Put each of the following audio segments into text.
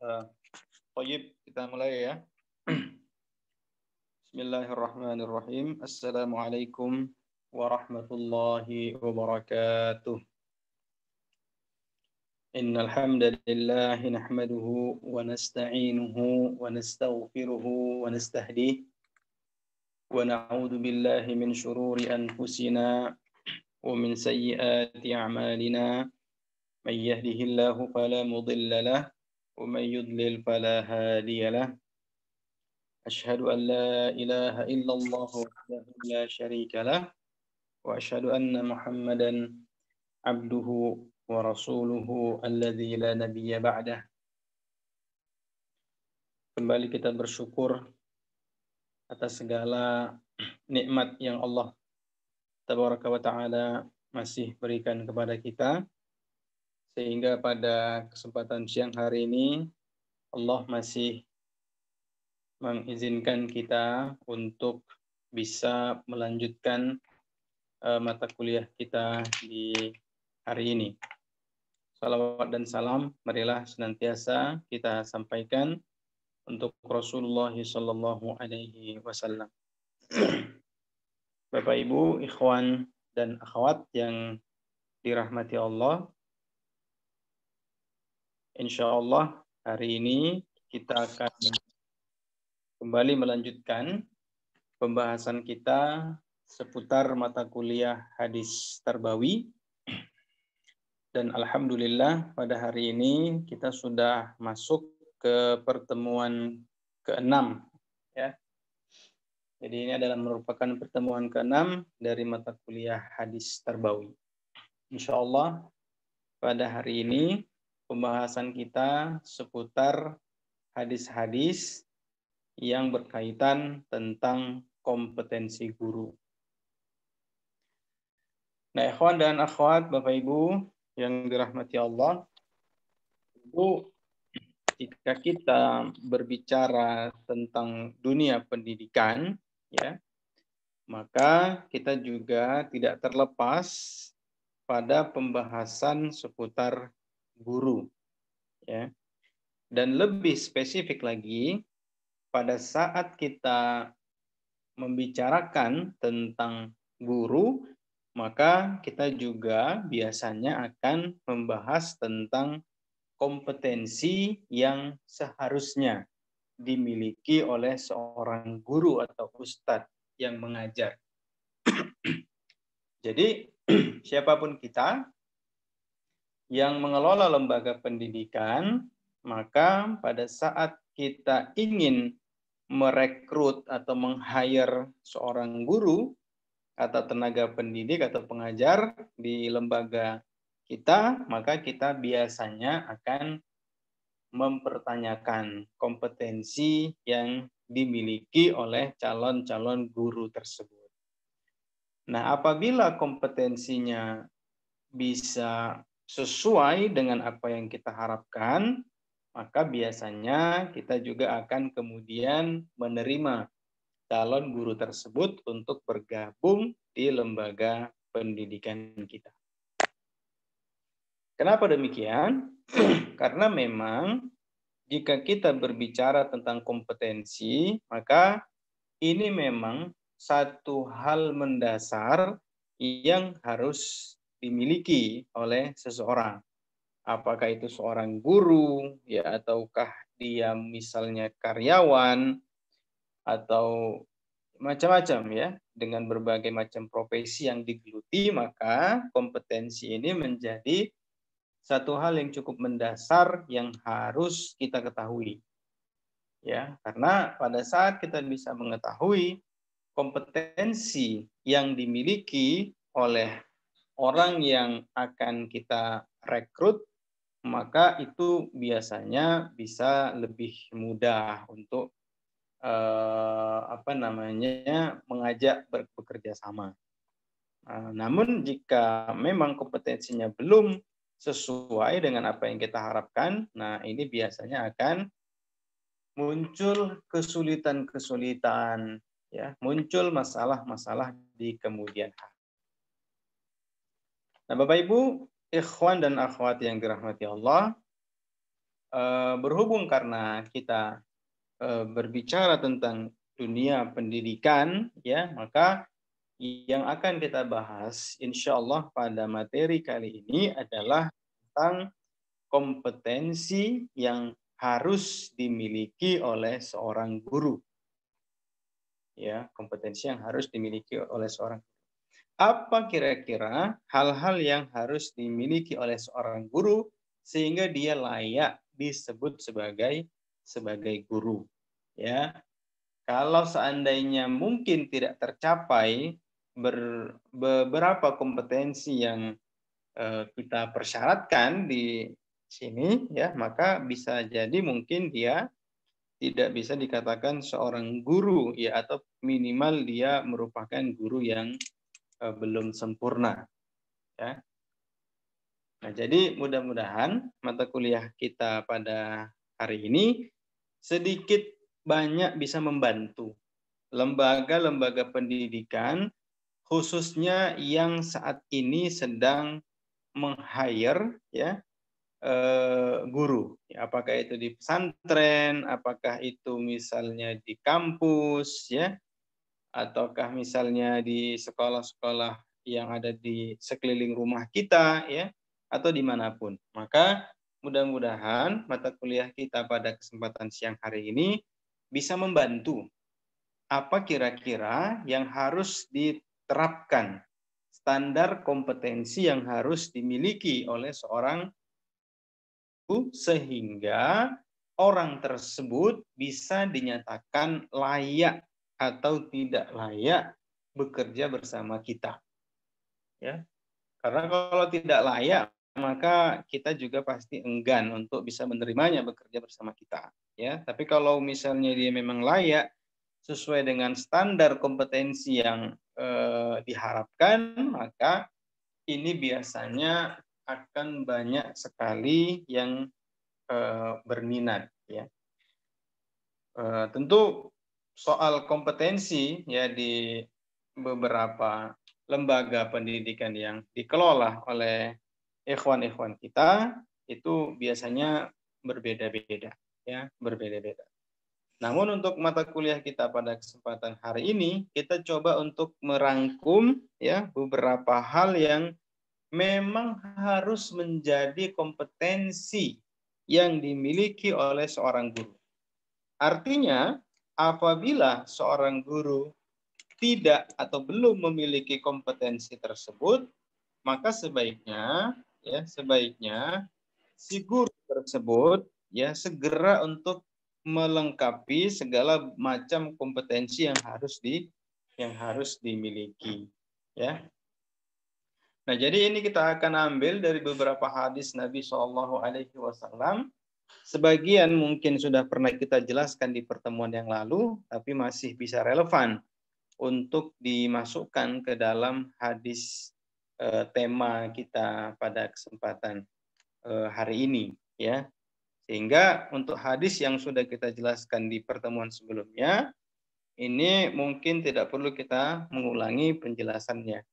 Baik, kita mulai ya. Bismillahirrahmanirrahim. Assalamualaikum warahmatullahi wabarakatuh. Innal hamdalillah nahmaduhu wa nasta'inuhu wa nastaghfiruhu wa nastahdihi wa na'udzu billahi min shururi anfusina wa min sayyiati a'malina. May yahdihillahu fala mudilla lahu ومن يضلل فلا هادي له أشهد أن لا إله إلا الله وحده لا شريك له وأشهد أن محمدا عبده ورسوله الذي لا نبي بعده. Kembali kita bersyukur atas segala nikmat yang Allah Tabaraka wa Ta'ala masih berikan kepada kita, sehingga pada kesempatan siang hari ini Allah masih mengizinkan kita untuk bisa melanjutkan mata kuliah kita di hari ini. Salawat dan salam marilah senantiasa kita sampaikan untuk Rasulullah sallallahu alaihi wasallam. Bapak Ibu, ikhwan dan akhwat yang dirahmati Allah, insyaallah hari ini kita akan kembali melanjutkan pembahasan kita seputar mata kuliah hadis tarbawi. Dan alhamdulillah pada hari ini kita sudah masuk ke pertemuan ke-6 ya. Jadi ini adalah merupakan pertemuan ke-6 dari mata kuliah hadis tarbawi. Insyaallah pada hari ini pembahasan kita seputar hadis-hadis yang berkaitan tentang kompetensi guru. Nah, ikhwan dan akhwat, Bapak Ibu yang dirahmati Allah, itu jika kita berbicara tentang dunia pendidikan, ya, maka kita juga tidak terlepas pada pembahasan seputar guru, ya. Dan lebih spesifik lagi, pada saat kita membicarakan tentang guru, maka kita juga biasanya akan membahas tentang kompetensi yang seharusnya dimiliki oleh seorang guru atau ustadz yang mengajar. Jadi siapapun kita yang mengelola lembaga pendidikan, maka pada saat kita ingin merekrut atau meng-hire seorang guru atau tenaga pendidik atau pengajar di lembaga kita, maka kita biasanya akan mempertanyakan kompetensi yang dimiliki oleh calon-calon guru tersebut. Nah, apabila kompetensinya bisa sesuai dengan apa yang kita harapkan, maka biasanya kita juga akan kemudian menerima calon guru tersebut untuk bergabung di lembaga pendidikan kita. Kenapa demikian? Karena memang jika kita berbicara tentang kompetensi, maka ini memang satu hal mendasar yang harus dimiliki oleh seseorang. Apakah itu seorang guru, ya, ataukah dia misalnya karyawan, atau macam-macam ya, dengan berbagai macam profesi yang digeluti, maka kompetensi ini menjadi satu hal yang cukup mendasar yang harus kita ketahui. Ya, karena pada saat kita bisa mengetahui kompetensi yang dimiliki oleh orang yang akan kita rekrut, maka itu biasanya bisa lebih mudah untuk mengajak bekerja sama. Namun jika memang kompetensinya belum sesuai dengan apa yang kita harapkan, nah ini biasanya akan muncul kesulitan-kesulitan, ya, muncul masalah-masalah di kemudian hari. Nah, Bapak Ibu, ikhwan dan akhwat yang dirahmati Allah, berhubung karena kita berbicara tentang dunia pendidikan, ya, maka yang akan kita bahas insya Allah pada materi kali ini adalah tentang kompetensi yang harus dimiliki oleh seorang guru. Ya, kompetensi yang harus dimiliki oleh seorang. Apa kira-kira hal-hal yang harus dimiliki oleh seorang guru sehingga dia layak disebut sebagai guru? Ya, kalau seandainya mungkin tidak tercapai beberapa kompetensi yang kita persyaratkan di sini, ya, maka bisa jadi mungkin dia tidak bisa dikatakan seorang guru, ya, atau minimal dia merupakan guru yang belum sempurna, ya. Nah, jadi mudah-mudahan mata kuliah kita pada hari ini sedikit banyak bisa membantu lembaga-lembaga pendidikan khususnya yang saat ini sedang meng-hire, ya, guru. Apakah itu di pesantren, apakah itu misalnya di kampus, ya, ataukah misalnya di sekolah-sekolah yang ada di sekeliling rumah kita, ya, atau dimanapun. Maka mudah-mudahan mata kuliah kita pada kesempatan siang hari ini bisa membantu apa kira-kira yang harus diterapkan, standar kompetensi yang harus dimiliki oleh seorang guru sehingga orang tersebut bisa dinyatakan layak atau tidak layak bekerja bersama kita. Ya. Karena kalau tidak layak, maka kita juga pasti enggan untuk bisa menerimanya bekerja bersama kita. Ya, tapi kalau misalnya dia memang layak sesuai dengan standar kompetensi yang diharapkan, maka ini biasanya akan banyak sekali yang berminat. Ya, tentu soal kompetensi ya di beberapa lembaga pendidikan yang dikelola oleh ikhwan-ikhwan kita itu biasanya berbeda-beda, ya, berbeda-beda. Namun untuk mata kuliah kita pada kesempatan hari ini kita coba untuk merangkum, ya, beberapa hal yang memang harus menjadi kompetensi yang dimiliki oleh seorang guru. Artinya apabila seorang guru tidak atau belum memiliki kompetensi tersebut, maka sebaiknya si guru tersebut, ya, segera untuk melengkapi segala macam kompetensi yang harus dimiliki, ya. Nah, jadi ini kita akan ambil dari beberapa hadis Nabi SAW. Sebagian mungkin sudah pernah kita jelaskan di pertemuan yang lalu, tapi masih bisa relevan untuk dimasukkan ke dalam hadis tema kita pada kesempatan hari ini, ya. Sehingga untuk hadis yang sudah kita jelaskan di pertemuan sebelumnya, ini mungkin tidak perlu kita mengulangi penjelasannya.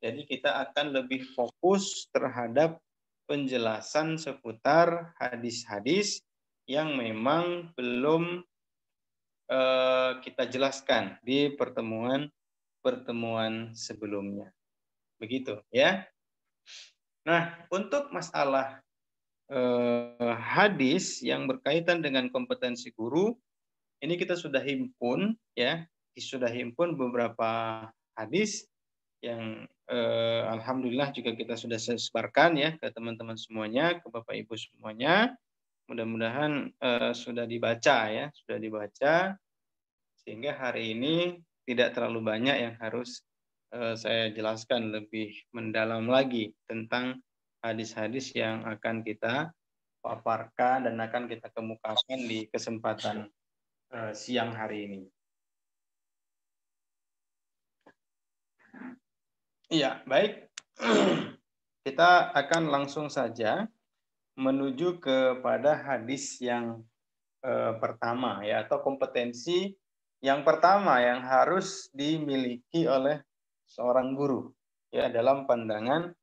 Jadi kita akan lebih fokus terhadap penjelasan seputar hadis-hadis yang memang belum kita jelaskan di pertemuan sebelumnya. Begitu, ya. Nah, untuk masalah hadis yang berkaitan dengan kompetensi guru, ini kita sudah himpun, ya, beberapa hadis yang alhamdulillah juga kita sudah sebarkan, ya, ke teman-teman semuanya, ke Bapak Ibu semuanya. Mudah-mudahan sudah dibaca, ya, sehingga hari ini tidak terlalu banyak yang harus saya jelaskan lebih mendalam lagi tentang hadis-hadis yang akan kita paparkan dan akan kita kemukakan di kesempatan siang hari ini. Iya, baik. Kita akan langsung saja menuju kepada hadis yang pertama, ya, atau kompetensi yang pertama yang harus dimiliki oleh seorang guru, ya, dalam pandangan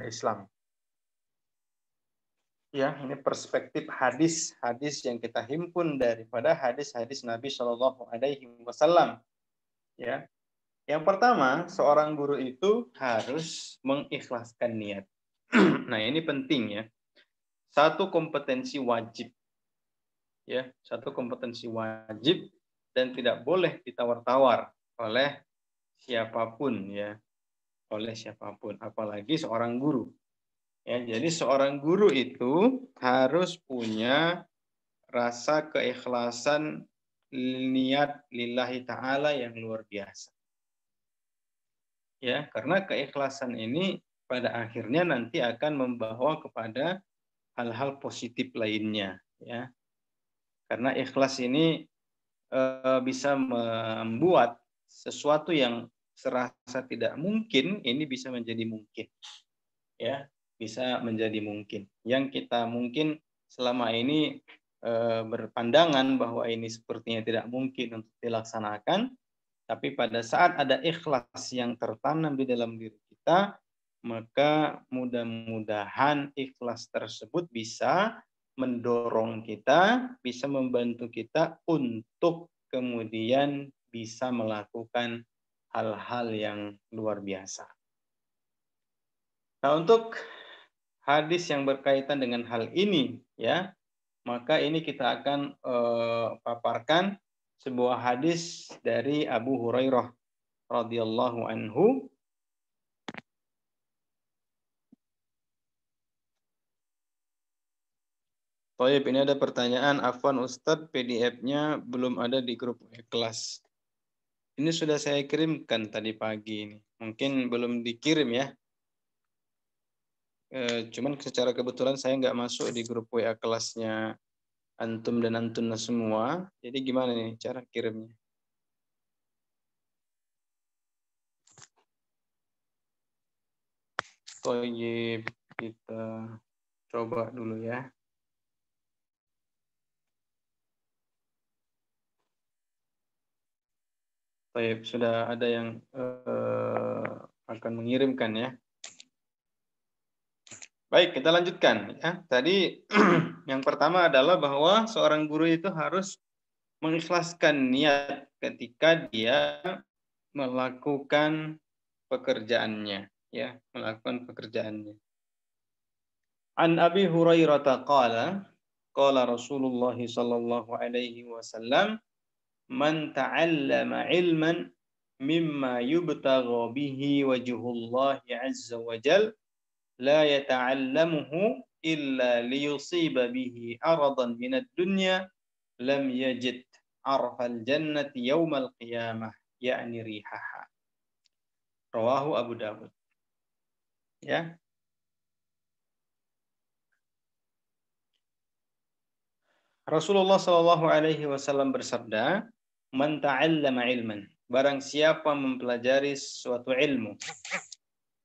Islam. Ya, ini perspektif hadis-hadis yang kita himpun daripada hadis-hadis Nabi Shallallahu Alaihi Wasallam. Ya, yang pertama, seorang guru itu harus mengikhlaskan niat. Nah, ini penting ya. Satu kompetensi wajib, ya, satu kompetensi wajib dan tidak boleh ditawar-tawar oleh siapapun, ya, oleh siapapun, apalagi seorang guru. Ya, jadi seorang guru itu harus punya rasa keikhlasan niat lillahi ta'ala yang luar biasa. Ya, karena keikhlasan ini pada akhirnya nanti akan membawa kepada hal-hal positif lainnya, ya. Karena ikhlas ini bisa membuat sesuatu yang serasa tidak mungkin ini bisa menjadi mungkin, ya, bisa menjadi mungkin. Yang kita mungkin selama ini berpandangan bahwa ini sepertinya tidak mungkin untuk dilaksanakan, tapi pada saat ada ikhlas yang tertanam di dalam diri kita, maka mudah-mudahan ikhlas tersebut bisa mendorong kita, bisa membantu kita untuk kemudian bisa melakukan hal-hal yang luar biasa. Nah, untuk hadis yang berkaitan dengan hal ini, ya, maka ini kita akan paparkan sebuah hadis dari Abu Hurairah radhiyallahu anhu. Baik, ini ada pertanyaan, Afwan Ustadz, PDF-nya belum ada di grup kelas. Ini sudah saya kirimkan tadi pagi ini. Mungkin belum dikirim ya. Cuman secara kebetulan saya nggak masuk di grup WA kelasnya Antum dan Antuna semua. Jadi gimana nih cara kirimnya? Toyib, kita coba dulu ya. Baik, sudah ada yang akan mengirimkan ya. Baik, kita lanjutkan ya. Tadi yang pertama adalah bahwa seorang guru itu harus mengikhlaskan niat ketika dia melakukan pekerjaannya, ya, melakukan pekerjaannya. An Abi Hurairah qala Rasulullah sallallahu alaihi wasallam, man ta'allama ilman mimma yubtagha bihi wajhullah azza wa jal la yata'allamuhu illa liyusiba bihi aradan minad dunya lam yajid arfal jannati yaumal qiyamah yakni rihaha. Rawahu Abu Dawud. Ya. Rasulullah Shallallahu alaihi wasallam bersabda, "Man ta'allama ilman." Barang siapa mempelajari suatu ilmu,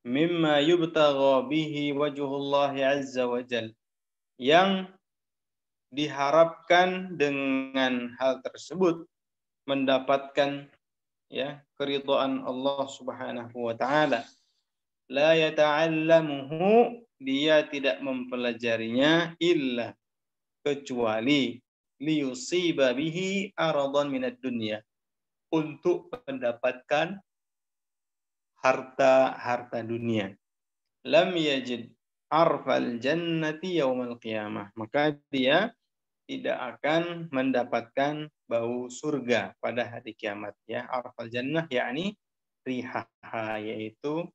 mimma yubtagha bihi wajhullah azza wa jal, yang diharapkan dengan hal tersebut mendapatkan, ya, keridhaan Allah Subhanahu wa taala. La yata'allamuhu, dia tidak mempelajarinya illa kecuali liyusiba bihi aradan minad dunya, untuk mendapatkan harta dunia. Lam yajid arfal jannati yaumal qiyamah, maka dia tidak akan mendapatkan bau surga pada hari kiamat, ya. Arfal jannah yakni rihaha, yaitu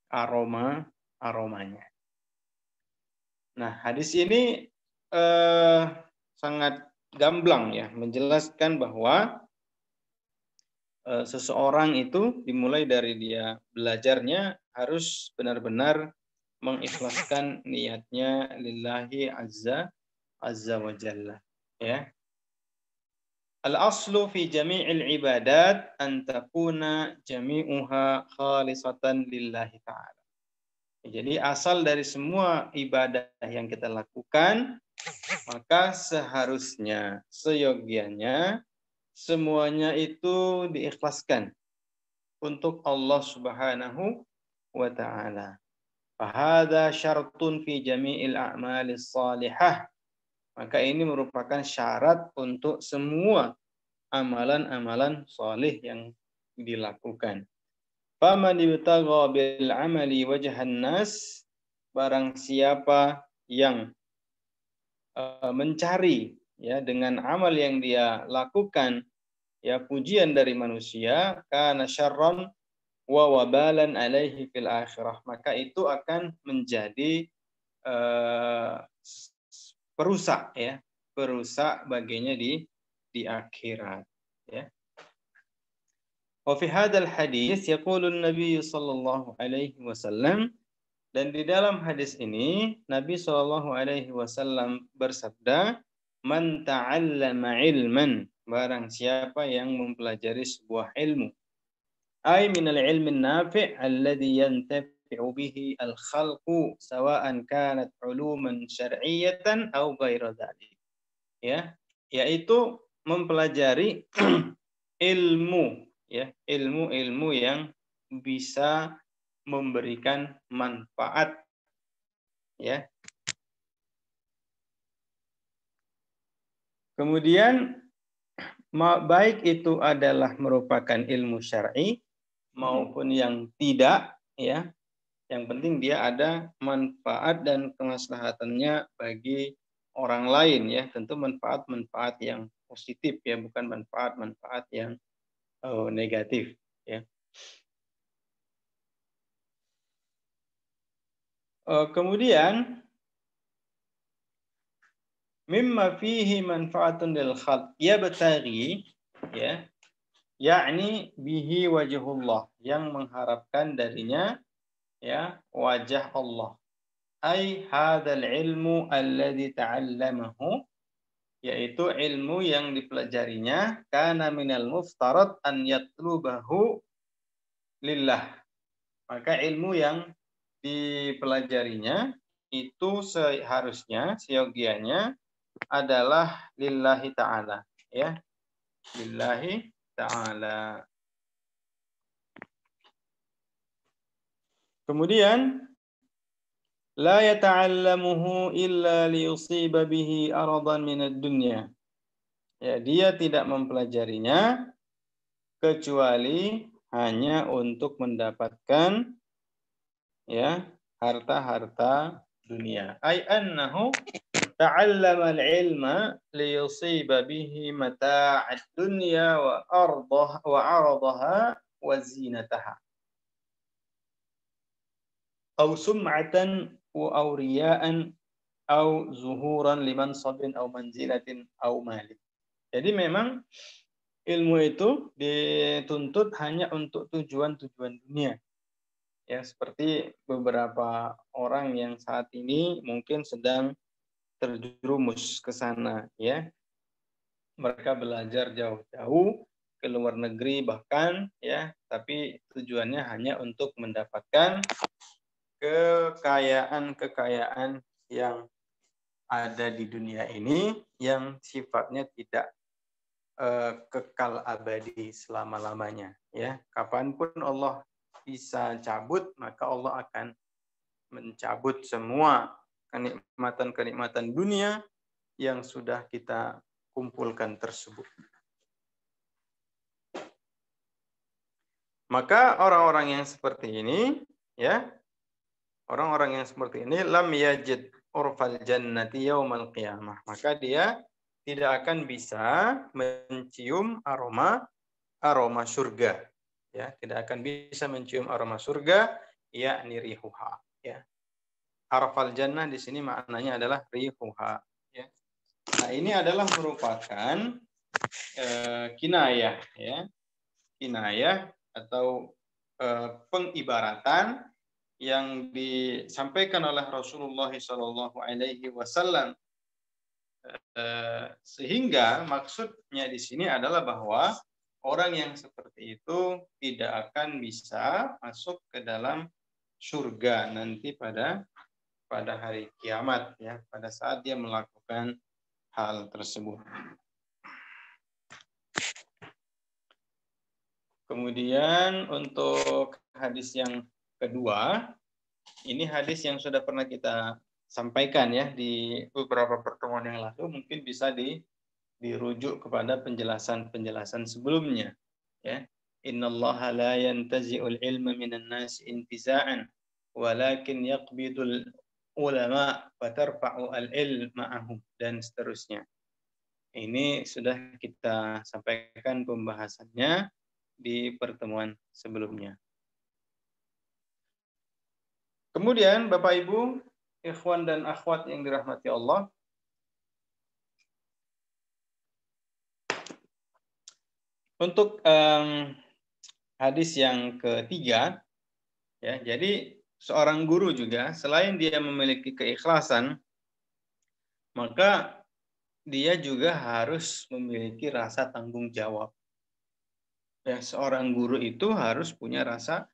aromanya. Nah, hadis ini sangat gamblang ya menjelaskan bahwa seseorang itu dimulai dari dia belajarnya harus benar-benar mengikhlaskan niatnya lillahi azza wa jalla, ya. Al-aslu fi jami'il ibadat an takuna jami'uha khalisatan lillahi ta'ala. Jadi asal dari semua ibadah yang kita lakukan, maka seharusnya, seyogianya, semuanya itu diikhlaskan untuk Allah Subhanahu wa ta'ala. Fahadha syartun fi jami'il a'malis salihah. Maka ini merupakan syarat untuk semua amalan-amalan salih yang dilakukan. Faman ibtagha bil amali wajhan nas, barang siapa yang mencari ya dengan amal yang dia lakukan ya pujian dari manusia, kana syarran wa wabalan alaihi fil akhirah, maka itu akan menjadi perusak ya, perusak baginya di akhirat ya. Wa fi hadzal hadis yaqulu an-nabiy sallallahu alaihi wasallam, dan di dalam hadis ini Nabi sallallahu alaihi wasallam bersabda, man ta'allama ilman, barang siapa yang mempelajari sebuah ilmu, ay minal ilmi nafi' alladhi yantafi'u bihi al-khalqu sawa'an kanat uluman syar'iyyatan aw ghaira dzalik. Ya, yaitu mempelajari ilmu ya, ilmu-ilmu yang bisa memberikan manfaat ya. Kemudian baik itu adalah merupakan ilmu syar'i maupun yang tidak ya. Yang penting dia ada manfaat dan kemaslahatannya bagi orang lain ya. Tentu manfaat-manfaat yang positif ya, bukan manfaat-manfaat yang negatif ya. Kemudian mimma fihi manfaatun lil khalq yabtaghi ya, yakni bihi wajhullah, yang mengharapkan darinya ya wajah Allah. Ai hadzal ilmu alladzi ta'allamahu, yaitu ilmu yang dipelajarinya, kana minal muftarad an yatlubahu lillah, maka ilmu yang dipelajarinya itu seharusnya seyogianya adalah lillahi ta'ala ya, lillahi ta'ala. Kemudian la yata'allamuhu illa liyusiba bihi aradan minad dunya, ya dia tidak mempelajarinya kecuali hanya untuk mendapatkan ya harta-harta dunia. Ai annahu ta'allama al-ilma liyusiba bihi mata'ad dunya wa aradaha wa zinataha. Aw sum'atan wa awriya'an aw zuhuran limansabin aw manzilatin aw malik. Jadi memang ilmu itu dituntut hanya untuk tujuan-tujuan dunia. Ya, seperti beberapa orang yang saat ini mungkin sedang terjerumus ke sana ya. Mereka belajar jauh-jauh ke luar negeri bahkan ya, tapi tujuannya hanya untuk mendapatkan kekayaan-kekayaan yang ada di dunia ini yang sifatnya tidak kekal abadi selama-lamanya ya. Kapanpun Allah bisa cabut, maka Allah akan mencabut semua kenikmatan-kenikmatan dunia yang sudah kita kumpulkan tersebut. Maka orang-orang yang seperti ini ya, orang-orang yang seperti ini lam yajid urfal jannati yaumal qiyamah, maka dia tidak akan bisa mencium aroma surga ya, tidak akan bisa mencium aroma surga, yakni rihuha ya. Arfal jannah di sini maknanya adalah rihuha ya. Nah, ini adalah merupakan kinayah ya. Kinayah atau pengibaratan yang disampaikan oleh Rasulullah sallallahu alaihi wasallam, sehingga maksudnya di sini adalah bahwa orang yang seperti itu tidak akan bisa masuk ke dalam surga nanti pada hari kiamat ya, pada saat dia melakukan hal tersebut. Kemudian untuk hadis yang kedua Ini hadis yang sudah pernah kita sampaikan ya di beberapa pertemuan yang lalu, mungkin bisa dirujuk kepada penjelasan-penjelasan sebelumnya ya. Innallaha la yantazi'ul ilma minan nas intiza'an walakin yaqbidul ulama wa tarfa'u al-ilm ma'ahum, dan seterusnya. Ini sudah kita sampaikan pembahasannya di pertemuan sebelumnya. Kemudian Bapak Ibu, ikhwan dan akhwat yang dirahmati Allah, untuk hadis yang ketiga, ya, jadi seorang guru juga selain dia memiliki keikhlasan, maka dia juga harus memiliki rasa tanggung jawab. Ya, seorang guru itu harus punya rasa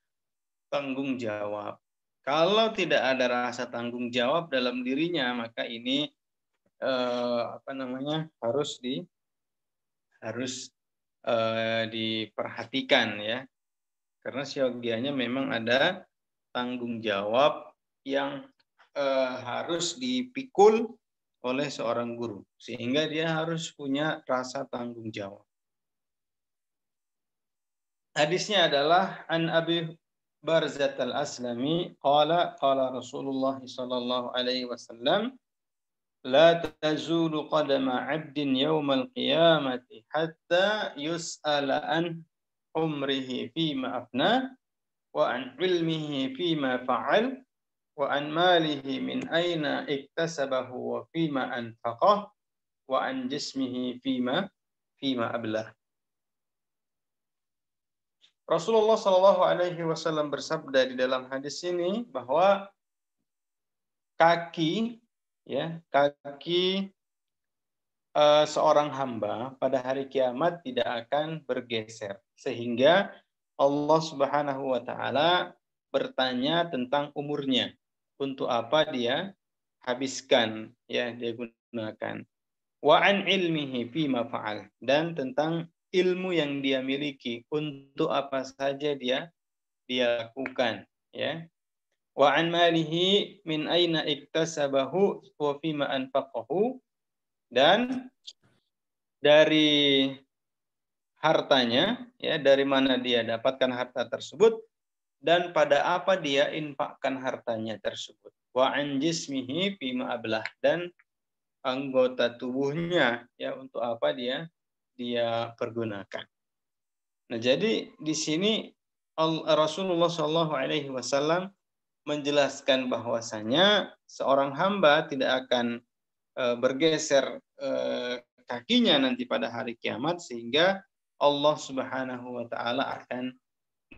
tanggung jawab. Kalau tidak ada rasa tanggung jawab dalam dirinya, maka ini harus diperhatikan ya. Karena siogianya memang ada tanggung jawab yang harus dipikul oleh seorang guru, sehingga dia harus punya rasa tanggung jawab. Hadisnya adalah an Abi Barzah al-Aslami qala Rasulullah sallallahu alaihi wasallam la tazulu qadama 'abdin yawmal qiyamati hatta yus'ala an umrihi fima afna wa an ilmihi fima fa'al wa an malihi min aina iktasabahu wa fima anfaqah wa an jismihi fima ablah. Rasulullah Shallallahu Alaihi Wasallam bersabda di dalam hadis ini bahwa kaki seorang hamba pada hari kiamat tidak akan bergeser, sehingga Allah Subhanahu Wa Taala bertanya tentang umurnya, untuk apa dia habiskan, ya, dia gunakan. Wa an ilmihi fima fa'al, dan tentang ilmu yang dia miliki, untuk apa saja dia lakukan, ya. Wa an malihi min aina iktasabahu wa fima anfaqahu, dan dari hartanya, ya, dari mana dia dapatkan harta tersebut dan pada apa dia infakkan hartanya tersebut. Wa an jismihi fima ablah, dan anggota tubuhnya, ya, untuk apa dia pergunakan. Nah, jadi di sini Rasulullah Shallallahu Alaihi Wasallam menjelaskan bahwasanya seorang hamba tidak akan bergeser kakinya nanti pada hari kiamat, sehingga Allah Subhanahu Wa Taala akan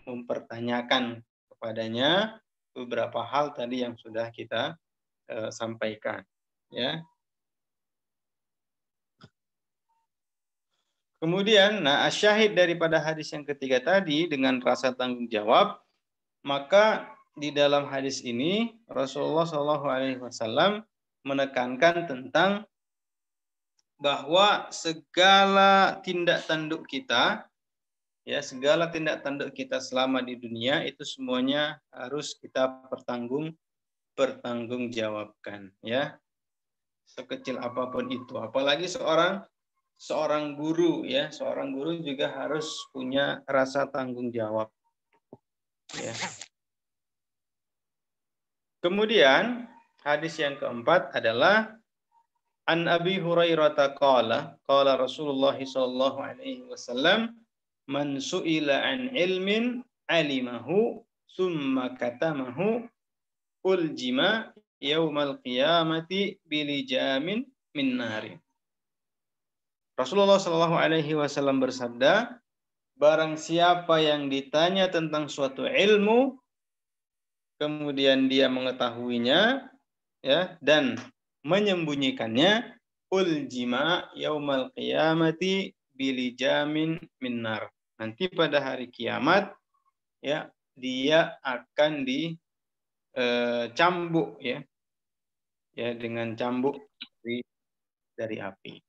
mempertanyakan kepadanya beberapa hal tadi yang sudah kita sampaikan, ya. Kemudian, syahid daripada hadis yang ketiga tadi dengan rasa tanggung jawab, maka di dalam hadis ini Rasulullah Shallallahu Alaihi Wasallam menekankan tentang bahwa segala tindak tanduk kita, ya, segala tindak tanduk kita selama di dunia itu semuanya harus kita pertanggungjawabkan, ya, sekecil apapun itu. Apalagi seorang guru, ya, seorang guru juga harus punya rasa tanggung jawab, ya. Kemudian hadis yang keempat adalah an Abi Hurairah qala Rasulullah sallallahu alaihi wasallam man su'ila an ilmin alimahu summa katamahu uljima yaumal qiyamati bilijamin min narin. Rasulullah Shallallahu Alaihi Wasallam bersabda, barang siapa yang ditanya tentang suatu ilmu, kemudian dia mengetahuinya, ya, dan menyembunyikannya, uljima yaumal qiyamati bilijamin minnar. Nanti pada hari kiamat, ya, dia akan dicambuk, ya, dengan cambuk dari api.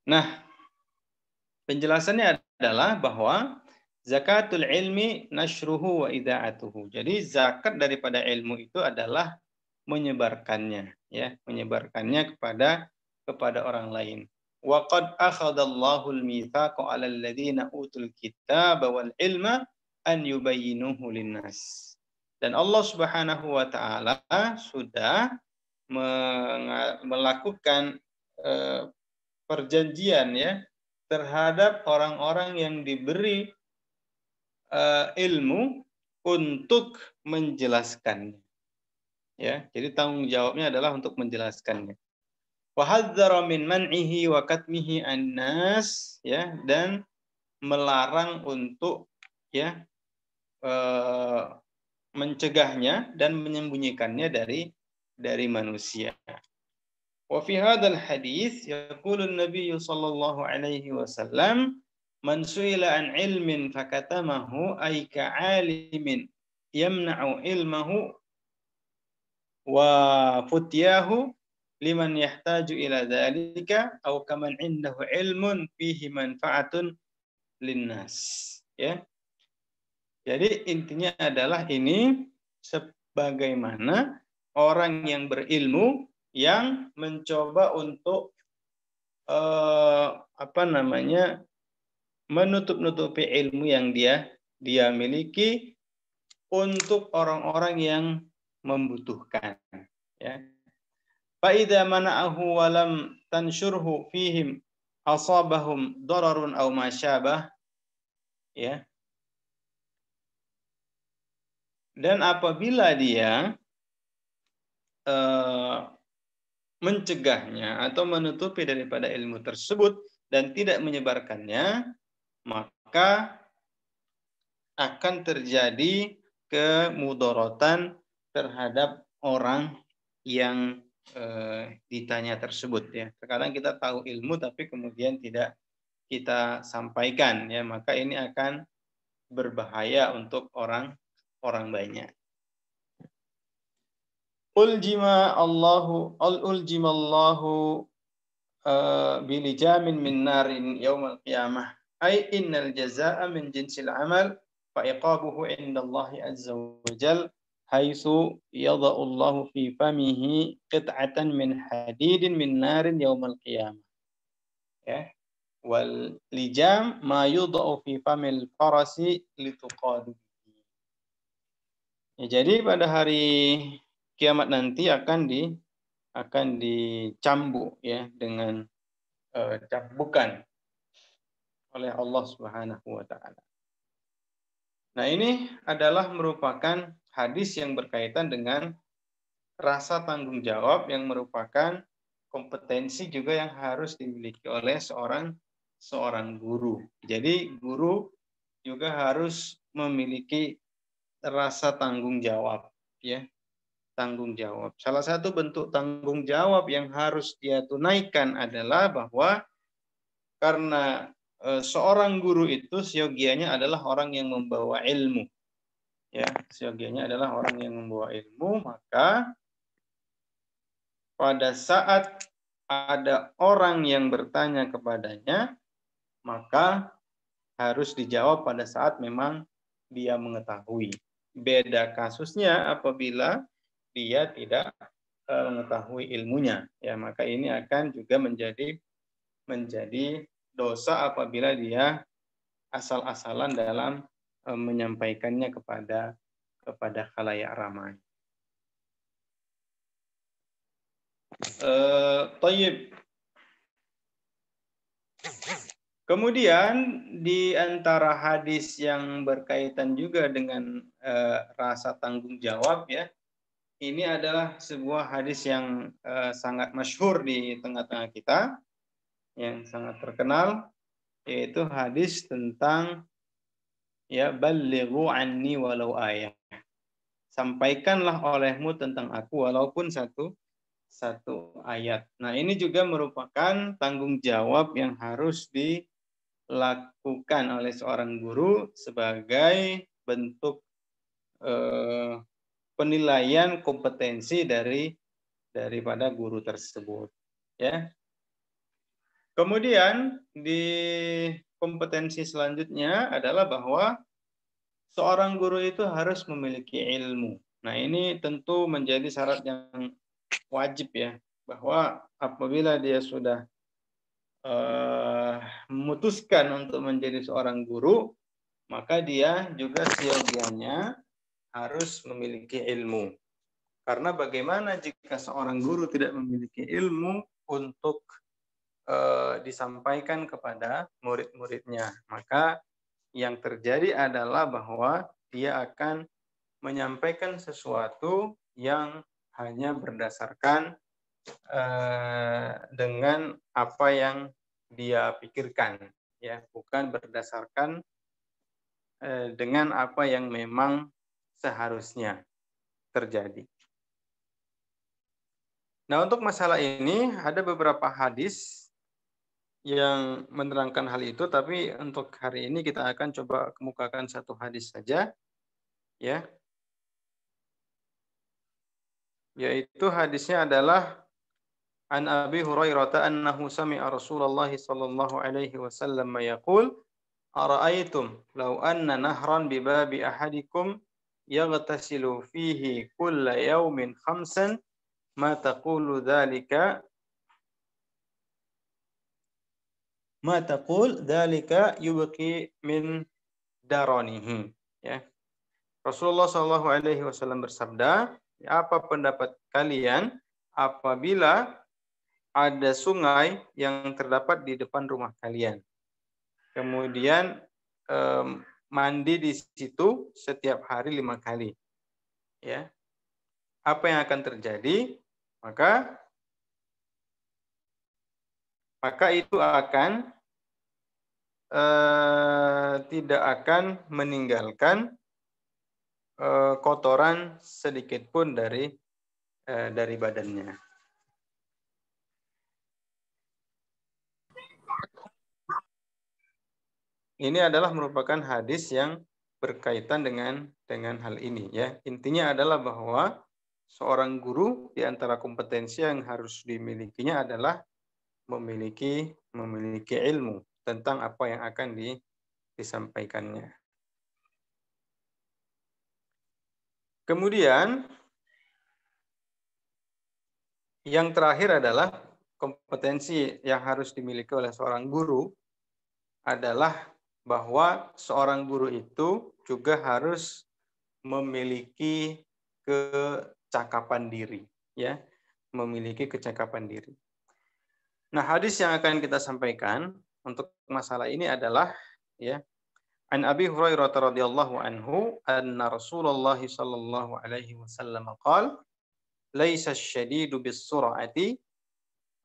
Nah, penjelasannya adalah bahwa Zakatul ilmi nashruhu wa ida'atuhu. Jadi zakat daripada ilmu itu adalah menyebarkannya, ya, menyebarkannya kepada orang lain. Wa qad akhadallahu al-mitsaqa 'alal ladzina utul kitaba wal ilma an yubayyinuhu linnas. Dan Allah Subhanahu wa taala sudah melakukan perjanjian, ya, terhadap orang-orang yang diberi ilmu untuk menjelaskannya. Ya, jadi tanggung jawabnya adalah untuk menjelaskannya. Wa hadzara min man'ihi wa katmihi an-nas, ya, dan melarang untuk, ya, mencegahnya dan menyembunyikannya dari manusia. Wa fi hadzal hadits yaqulu an-nabiy sallallahu alaihi wasallam man su'ila an ilmin fakatamahu ay ka'alimin yamna'u ilmahu wa futyahu liman yahtaju ila dzalika aw kaman indahu ilmun fihi manfaatun linnas, ya. Jadi intinya adalah ini sebagaimana orang yang berilmu yang mencoba untuk menutup-nutupi ilmu yang dia miliki untuk orang-orang yang membutuhkan, ya. Fa idza mana'ahu wa lam tanshurhu fihim asabahum dararun aw ma syabah, ya. Dan apabila dia mencegahnya atau menutupi daripada ilmu tersebut dan tidak menyebarkannya, maka akan terjadi kemudaratan terhadap orang yang ditanya tersebut, ya. Terkadang kita tahu ilmu tapi kemudian tidak kita sampaikan, ya, maka ini akan berbahaya untuk orang banyak. Uljimallahu bilijamin min narin yaumal qiyamah ay innal jazaa'a min jinsil amal fa iqabuhu indallahi azza wa jal haitsu yada'u Allahu fi famihi qit'atan min hadidin min narin yaumal qiyamah, ya. Wal lijam ma yudau fi famil farasi lituqadu. Ya, jadi pada hari kiamat nanti akan dicambuk, ya, dengan cambukan oleh Allah Subhanahu wa taala. Nah, ini adalah merupakan hadis yang berkaitan dengan rasa tanggung jawab yang merupakan kompetensi juga yang harus dimiliki oleh seorang guru. Jadi guru juga harus memiliki rasa tanggung jawab, ya. Tanggung jawab. Salah satu bentuk tanggung jawab yang harus dia tunaikan adalah bahwa karena seorang guru itu seyogianya adalah orang yang membawa ilmu, ya. Seyogianya adalah orang yang membawa ilmu, maka pada saat ada orang yang bertanya kepadanya, maka harus dijawab pada saat memang dia mengetahui. Beda kasusnya apabila dia tidak mengetahui ilmunya, ya, maka ini akan juga menjadi dosa apabila dia asal-asalan dalam menyampaikannya kepada khalayak ramai. Thayyib. Kemudian di antara hadis yang berkaitan juga dengan rasa tanggung jawab, ya, ini adalah sebuah hadis yang sangat masyhur di tengah-tengah kita, yang sangat terkenal, yaitu hadis tentang, ya, balighu anni walau ayah. Sampaikanlah olehmu tentang aku walaupun satu ayat. Nah, ini juga merupakan tanggung jawab yang harus dilakukan oleh seorang guru sebagai bentuk penilaian kompetensi daripada guru tersebut, ya. Kemudian di kompetensi selanjutnya adalah bahwa seorang guru itu harus memiliki ilmu. Nah, ini tentu menjadi syarat yang wajib ya, bahwa apabila dia sudah memutuskan untuk menjadi seorang guru, maka dia juga seyogianya harus memiliki ilmu. Karena bagaimana jika seorang guru tidak memiliki ilmu untuk disampaikan kepada murid-muridnya, maka yang terjadi adalah bahwa dia akan menyampaikan sesuatu yang hanya berdasarkan dengan apa yang dia pikirkan, ya, bukan berdasarkan dengan apa yang memang seharusnya terjadi. Nah, untuk masalah ini ada beberapa hadis yang menerangkan hal itu, tapi untuk hari ini kita akan coba kemukakan satu hadis saja, ya. Yaitu hadisnya adalah An Abi Hurairah annahu sami'a Rasulullah sallallahu alaihi wasallam yaqul ara'aytum law anna nahran bi babi ahadikum yaghtasilu fihi kulla yawmin khamsan ma taqul dzalika yubqi min daranihi, ya. Rasulullah sallallahu alaihi wasallam bersabda, apa pendapat kalian apabila ada sungai yang terdapat di depan rumah kalian, kemudian mandi di situ setiap hari 5 kali, ya, apa yang akan terjadi? Maka itu akan tidak akan meninggalkan kotoran sedikit pun dari badannya. Ini adalah merupakan hadis yang berkaitan dengan hal ini, ya. Intinya adalah bahwa seorang guru di antara kompetensi yang harus dimilikinya adalah memiliki ilmu tentang apa yang akan disampaikannya. Kemudian yang terakhir adalah kompetensi yang harus dimiliki oleh seorang guru adalah bahwa seorang guru itu juga harus memiliki kecakapan diri, ya, memiliki kecakapan diri. Nah, hadis yang akan kita sampaikan untuk masalah ini adalah, ya, An Abi Hurairah radhiyallahu anhu anna Rasulullah sallallahu alaihi wasallam qala laisa asy-syadidu bis-sur'ati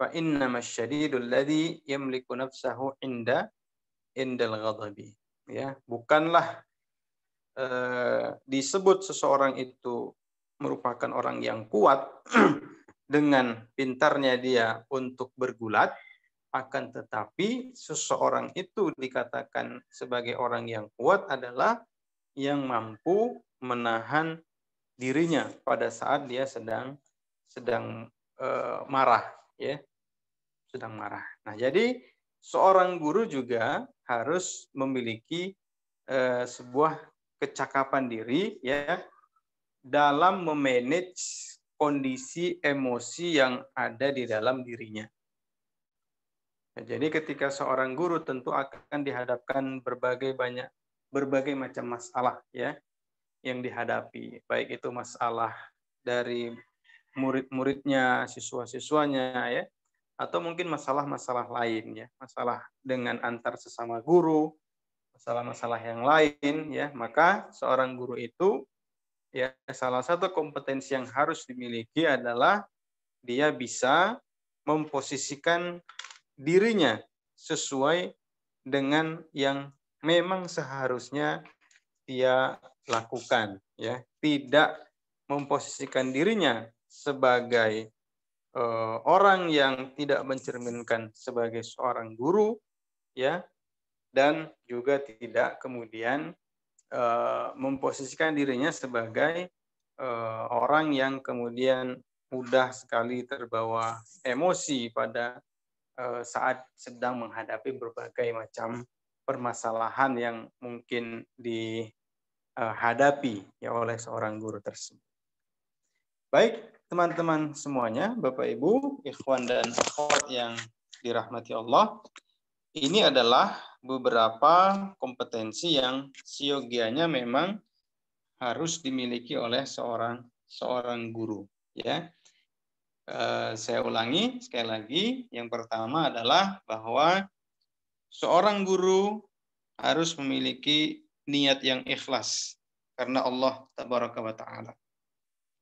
fa innama asy-syadidu alladhi yamliku nafsahu indal ghadabi, ya, bukanlah disebut seseorang itu merupakan orang yang kuat dengan pintarnya dia untuk bergulat, akan tetapi seseorang itu dikatakan sebagai orang yang kuat adalah yang mampu menahan dirinya pada saat dia sedang marah, ya, sedang marah. Nah, jadi seorang guru juga harus memiliki sebuah kecakapan diri, ya, dalam memanage kondisi emosi yang ada di dalam dirinya. Nah, jadi ketika seorang guru tentu akan dihadapkan berbagai macam masalah, ya, yang dihadapi, baik itu masalah dari murid-muridnya, siswa-siswanya, ya, atau mungkin masalah-masalah lain, ya, masalah dengan antar sesama guru, masalah-masalah yang lain, ya. Maka seorang guru itu, ya, salah satu kompetensi yang harus dimiliki adalah dia bisa memposisikan dirinya sesuai dengan yang memang seharusnya dia lakukan, ya. Tidak memposisikan dirinya sebagai orang yang tidak mencerminkan sebagai seorang guru, ya, dan juga tidak kemudian memposisikan dirinya sebagai orang yang kemudian mudah sekali terbawa emosi pada saat sedang menghadapi berbagai macam permasalahan yang mungkin dihadapi ya oleh seorang guru tersebut. Baik, teman-teman semuanya, Bapak Ibu, ikhwan dan akhwat yang dirahmati Allah, ini adalah beberapa kompetensi yang siogianya memang harus dimiliki oleh seorang guru, ya. Saya ulangi sekali lagi, yang pertama adalah bahwa seorang guru harus memiliki niat yang ikhlas karena Allah Tabaraka wa Ta'ala.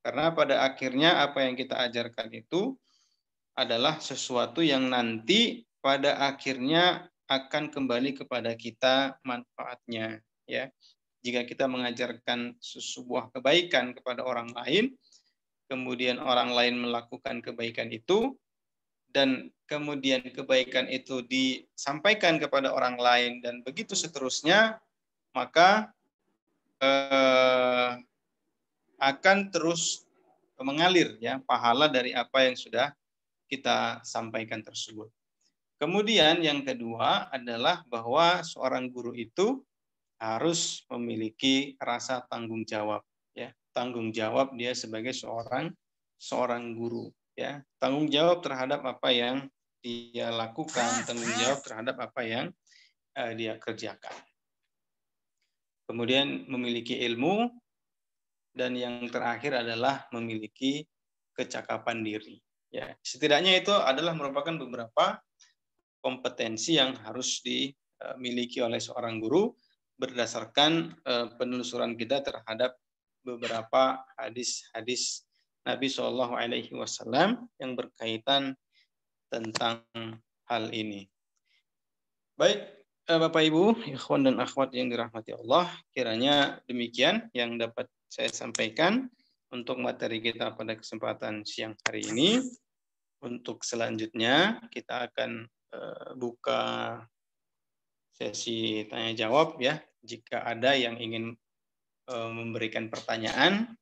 Karena pada akhirnya apa yang kita ajarkan itu adalah sesuatu yang nanti pada akhirnya akan kembali kepada kita manfaatnya, ya. Jika kita mengajarkan sebuah kebaikan kepada orang lain, kemudian orang lain melakukan kebaikan itu, dan kemudian kebaikan itu disampaikan kepada orang lain, dan begitu seterusnya, maka akan terus mengalir ya pahala dari apa yang sudah kita sampaikan tersebut. Kemudian yang kedua adalah bahwa seorang guru itu harus memiliki rasa tanggung jawab, ya. Tanggung jawab dia sebagai seorang guru, ya. Tanggung jawab terhadap apa yang dia lakukan, tanggung jawab terhadap apa yang dia kerjakan. Kemudian memiliki ilmu, dan yang terakhir adalah memiliki kecakapan diri, ya. Setidaknya itu adalah merupakan beberapa kompetensi yang harus dimiliki oleh seorang guru berdasarkan penelusuran kita terhadap beberapa hadis-hadis Nabi Shallallahu Alaihi Wasallam yang berkaitan tentang hal ini. Baik, Bapak Ibu, ikhwan dan akhwat yang dirahmati Allah, kiranya demikian yang dapat saya sampaikan untuk materi kita pada kesempatan siang hari ini. Untuk selanjutnya kita akan buka sesi tanya jawab ya. Jika ada yang ingin memberikan pertanyaan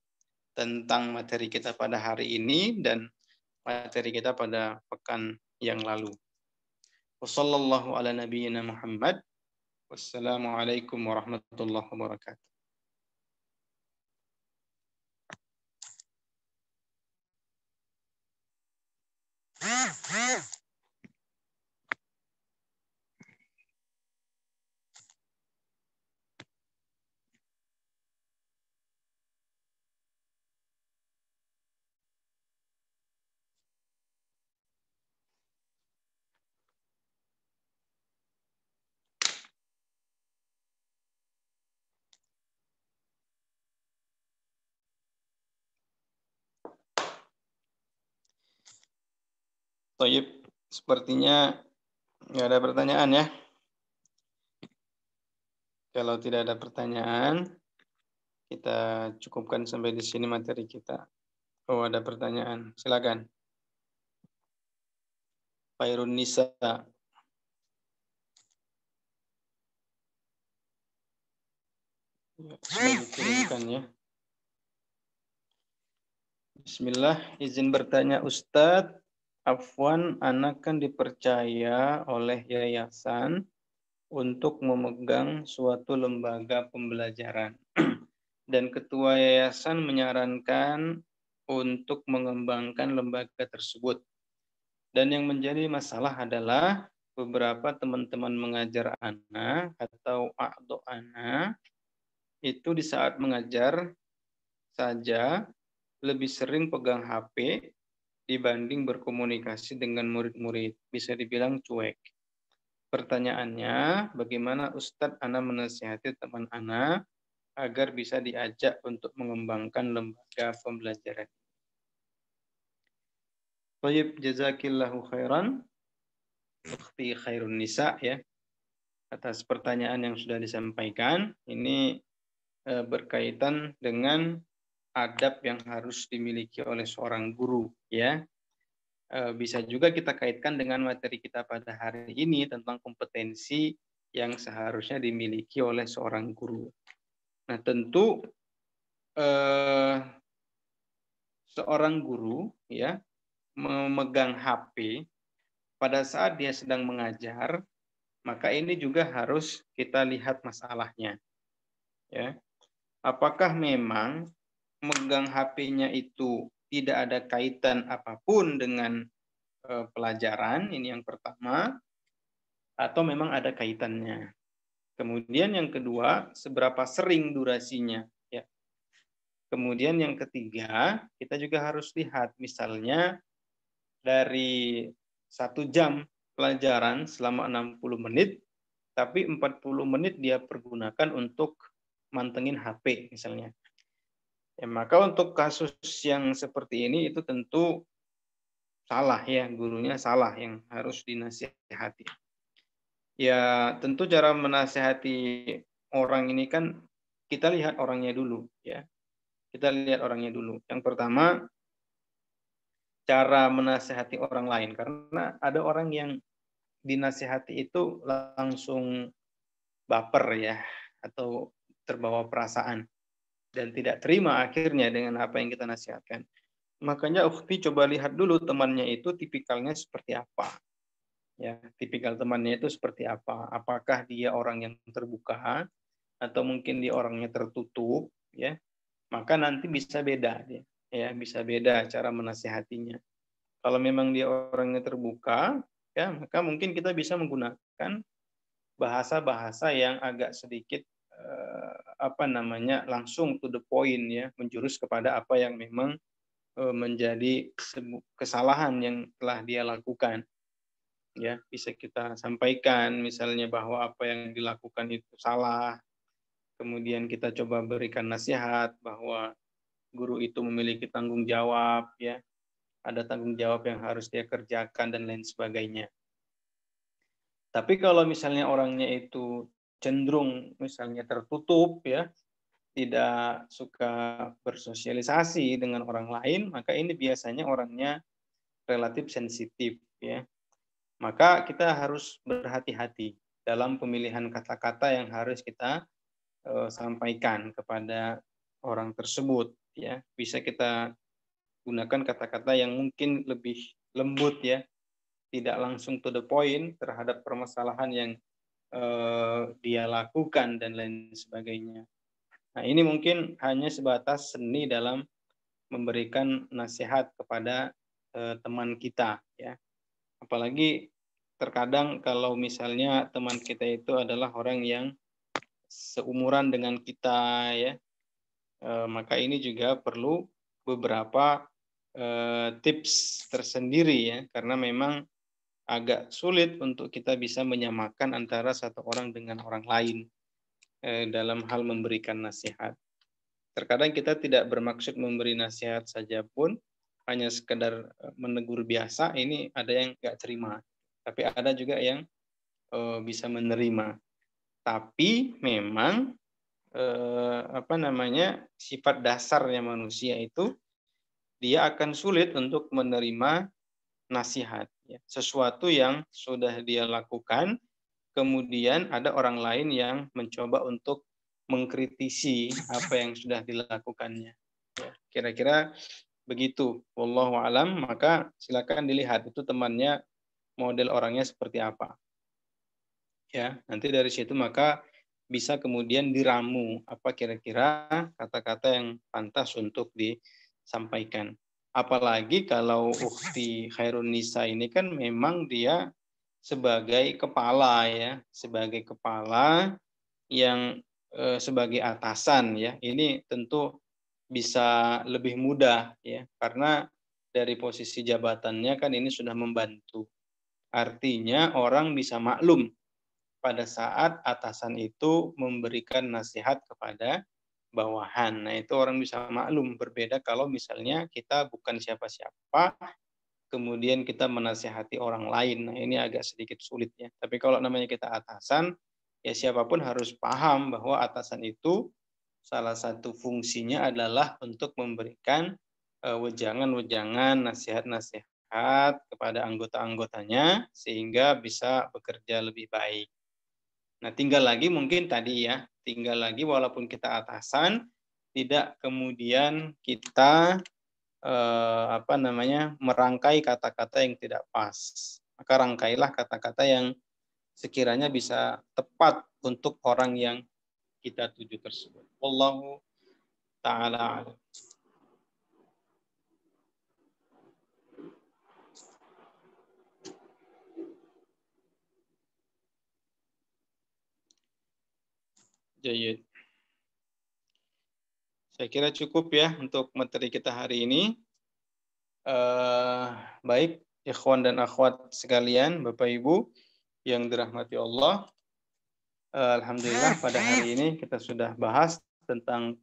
tentang materi kita pada hari ini dan materi kita pada pekan yang lalu. Wassallallahu ala nabiyyina Muhammad. Wassalamualaikum warahmatullahi wabarakatuh. Toyib, sepertinya nggak ada pertanyaan ya. Kalau tidak ada pertanyaan, kita cukupkan sampai di sini materi kita. Oh, ada pertanyaan. Silakan. Khairun Nisa. Sudah dikirimkan ya. Bismillah, izin bertanya Ustadz. Afwan, anak kan dipercaya oleh yayasan untuk memegang suatu lembaga pembelajaran. Dan ketua yayasan menyarankan untuk mengembangkan lembaga tersebut. Dan yang menjadi masalah adalah beberapa teman-teman mengajar anak atau a'do anak itu di saat mengajar saja lebih sering pegang HP dibanding berkomunikasi dengan murid-murid. Bisa dibilang cuek. Pertanyaannya, bagaimana Ustadz Ana menasihati teman Ana agar bisa diajak untuk mengembangkan lembaga pembelajaran? Baik, jazakillahu khairan. Ukhti Khairun Nisa ya. Atas pertanyaan yang sudah disampaikan, ini berkaitan dengan adab yang harus dimiliki oleh seorang guru ya. Bisa juga kita kaitkan dengan materi kita pada hari ini tentang kompetensi yang seharusnya dimiliki oleh seorang guru. Nah, tentu seorang guru ya memegang HP pada saat dia sedang mengajar maka ini juga harus kita lihat masalahnya. Ya. Apakah memang megang HP-nya itu tidak ada kaitan apapun dengan pelajaran, ini yang pertama, atau memang ada kaitannya. Kemudian yang kedua, seberapa sering durasinya. Ya. Kemudian yang ketiga, kita juga harus lihat misalnya dari 1 jam pelajaran selama 60 menit, tapi 40 menit dia pergunakan untuk mantengin HP misalnya. Ya, maka untuk kasus yang seperti ini itu tentu salah ya, gurunya salah yang harus dinasihati. Ya, tentu cara menasihati orang ini kan kita lihat orangnya dulu ya. Kita lihat orangnya dulu. Yang pertama, cara menasihati orang lain karena ada orang yang dinasihati itu langsung baper ya atau terbawa perasaan dan tidak terima akhirnya dengan apa yang kita nasihatkan. Makanya ukhti coba lihat dulu temannya itu tipikalnya seperti apa. Ya, tipikal temannya itu seperti apa? Apakah dia orang yang terbuka atau mungkin dia orangnya tertutup, ya? Maka nanti bisa beda dia. Ya, bisa beda cara menasihatinya. Kalau memang dia orangnya terbuka, ya, maka mungkin kita bisa menggunakan bahasa-bahasa yang agak sedikit langsung to the point ya, menjurus kepada apa yang memang menjadi kesalahan yang telah dia lakukan. Ya, bisa kita sampaikan misalnya bahwa apa yang dilakukan itu salah. Kemudian kita coba berikan nasihat bahwa guru itu memiliki tanggung jawab ya. Ada tanggung jawab yang harus dia kerjakan dan lain sebagainya. Tapi kalau misalnya orangnya itu cenderung misalnya tertutup ya, tidak suka bersosialisasi dengan orang lain, maka ini biasanya orangnya relatif sensitif ya. Maka kita harus berhati-hati dalam pemilihan kata-kata yang harus kita sampaikan kepada orang tersebut ya. Bisa kita gunakan kata-kata yang mungkin lebih lembut ya, tidak langsung to the point terhadap permasalahan yang dia lakukan dan lain sebagainya. Nah, ini mungkin hanya sebatas seni dalam memberikan nasihat kepada teman kita ya. Apalagi terkadang kalau misalnya teman kita itu adalah orang yang seumuran dengan kita ya, maka ini juga perlu beberapa tips tersendiri ya, karena memang agak sulit untuk kita bisa menyamakan antara satu orang dengan orang lain dalam hal memberikan nasihat. Terkadang kita tidak bermaksud memberi nasihat saja pun, hanya sekedar menegur biasa, ini ada yang nggak terima. Tapi ada juga yang bisa menerima. Tapi memang sifat dasarnya manusia itu dia akan sulit untuk menerima nasihat. Ya. Sesuatu yang sudah dia lakukan, kemudian ada orang lain yang mencoba untuk mengkritisi apa yang sudah dilakukannya. Ya, kira-kira begitu. Wallahu alam, maka silakan dilihat itu temannya model orangnya seperti apa. Ya, nanti dari situ maka bisa kemudian diramu apa kira-kira kata-kata yang pantas untuk disampaikan. Apalagi kalau Ukhti Khairun Nisa ini kan memang dia sebagai kepala ya, sebagai kepala yang sebagai atasan ya. Ini tentu bisa lebih mudah ya, karena dari posisi jabatannya kan ini sudah membantu. Artinya orang bisa maklum pada saat atasan itu memberikan nasihat kepada bawahan. Nah, itu orang bisa maklum. Berbeda kalau misalnya kita bukan siapa-siapa, kemudian kita menasihati orang lain. Nah, ini agak sedikit sulit ya. Tapi kalau namanya kita atasan, ya siapapun harus paham bahwa atasan itu salah satu fungsinya adalah untuk memberikan wejangan-wejangan, nasihat-nasihat kepada anggota-anggotanya sehingga bisa bekerja lebih baik. Nah, tinggal lagi mungkin tadi ya, tinggal lagi walaupun kita atasan, tidak kemudian kita merangkai kata-kata yang tidak pas. Maka rangkailah kata-kata yang sekiranya bisa tepat untuk orang yang kita tuju tersebut. Wallahu ta'ala a'lam. Jayid. Saya kira cukup ya untuk materi kita hari ini. Baik, ikhwan dan akhwat sekalian, Bapak Ibu yang dirahmati Allah. Alhamdulillah pada hari ini kita sudah bahas tentang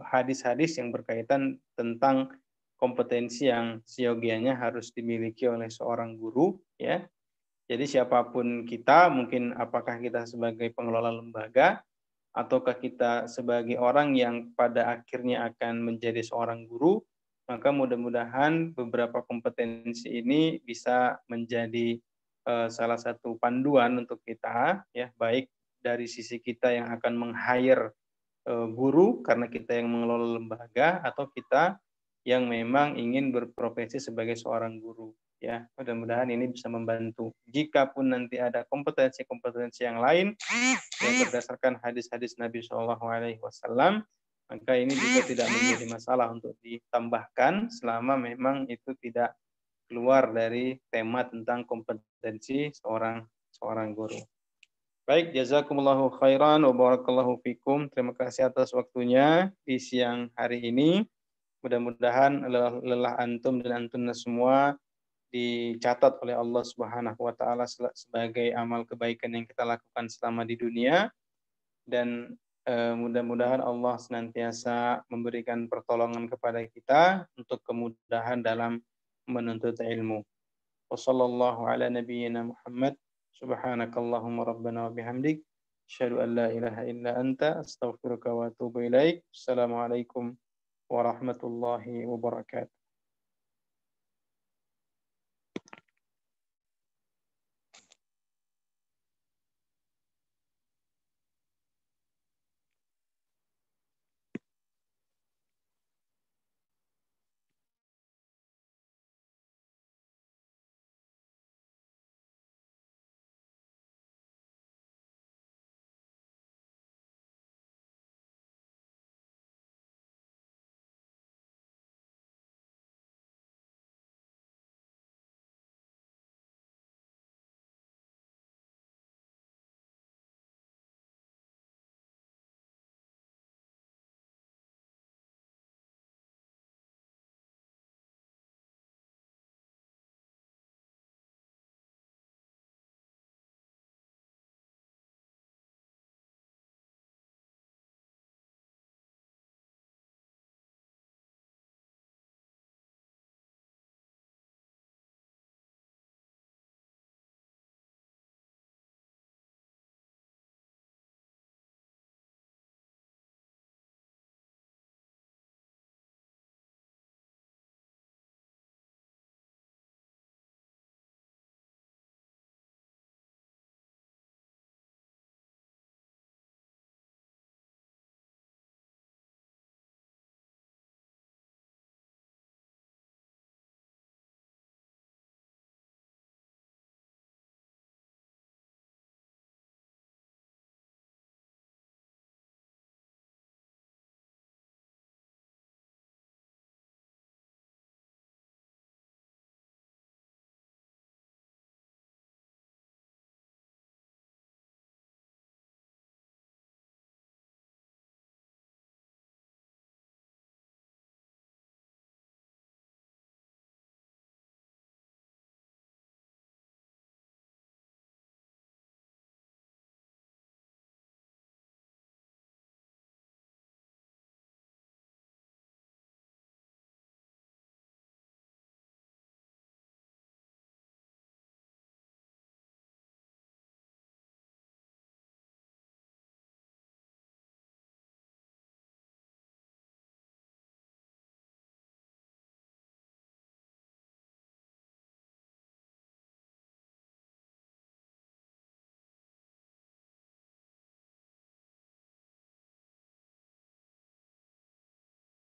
hadis-hadis yang berkaitan tentang kompetensi yang seyogianya harus dimiliki oleh seorang guru, ya. Jadi siapapun kita, mungkin apakah kita sebagai pengelola lembaga ataukah kita sebagai orang yang pada akhirnya akan menjadi seorang guru, maka mudah-mudahan beberapa kompetensi ini bisa menjadi salah satu panduan untuk kita, ya, baik dari sisi kita yang akan meng-hire guru karena kita yang mengelola lembaga, atau kita yang memang ingin berprofesi sebagai seorang guru. Ya, mudah-mudahan ini bisa membantu. Jikapun nanti ada kompetensi-kompetensi yang lain yang berdasarkan hadis-hadis Nabi Shallallahu Alaihi Wasallam, maka ini juga tidak menjadi masalah untuk ditambahkan selama memang itu tidak keluar dari tema tentang kompetensi seorang guru. Baik, jazakumullahu khairan wa barakallahu fikum. Terima kasih atas waktunya di siang hari ini. Mudah-mudahan lelah antum dan antunna semua dicatat oleh Allah Subhanahu wa taala sebagai amal kebaikan yang kita lakukan selama di dunia, dan mudah-mudahan Allah senantiasa memberikan pertolongan kepada kita untuk kemudahan dalam menuntut ilmu. Wassallallahu ala nabiyyina Muhammad. Subhanakallahumma rabbana wa bihamdik. Asyhadu an la ilaha illa anta astaghfiruka wa atubu ilaik. Assalamualaikum warahmatullahi wabarakatuh.